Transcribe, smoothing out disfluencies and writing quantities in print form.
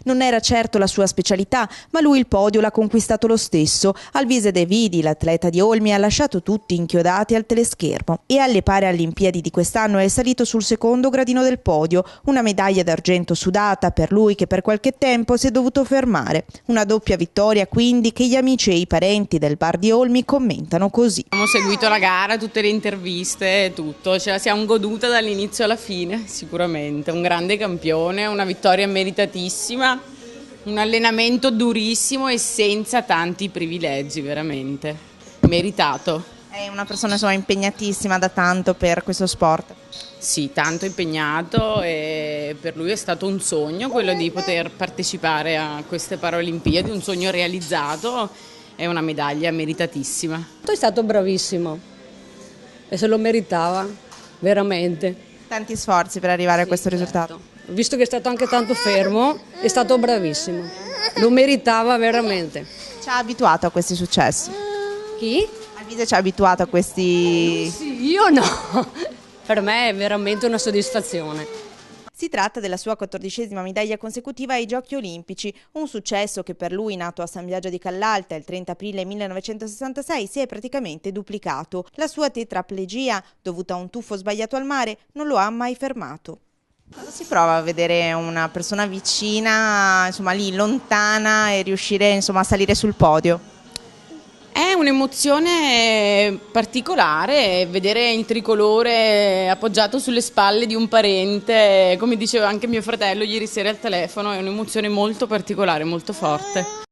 Non era certo la sua specialità, ma lui il podio l'ha conquistato lo stesso. Alvise De Vidi, l'atleta di Olmi, ha lasciato tutti inchiodati al teleschermo e alle Paralimpiadi di quest'anno è salito sul secondo gradino del podio, una medaglia d'argento sudata per lui che per qualche tempo si è dovuto fermare. Una doppia vittoria quindi che gli amici e i parenti del bar di Olmi commentano così. Abbiamo seguito la gara, tutte le interviste, tutto, ce la siamo goduta dall'inizio alla fine, sicuramente. Un grande campione, una vittoria meritatissima, un allenamento durissimo e senza tanti privilegi, veramente. Meritato. È una persona insomma impegnatissima da tanto per questo sport. Sì, tanto impegnato e per lui è stato un sogno quello di poter partecipare a queste Paralimpiadi, un sogno realizzato e una medaglia meritatissima. È stato bravissimo e se lo meritava, veramente. Tanti sforzi per arrivare a questo risultato. Visto che è stato anche tanto fermo, è stato bravissimo, lo meritava veramente. Ci ha abituato a questi successi? Chi? Alvise ci ha abituato a questi... Sì, io no, per me è veramente una soddisfazione. Si tratta della sua 14ª medaglia consecutiva ai Giochi Olimpici, un successo che per lui, nato a San Biagio di Callalta il 30 aprile 1966, si è praticamente duplicato. La sua tetraplegia, dovuta a un tuffo sbagliato al mare, non lo ha mai fermato. Cosa si prova a vedere una persona vicina, insomma lì lontana, e riuscire insomma a salire sul podio? È un'emozione particolare vedere il tricolore appoggiato sulle spalle di un parente, come diceva anche mio fratello ieri sera al telefono, è un'emozione molto particolare, molto forte.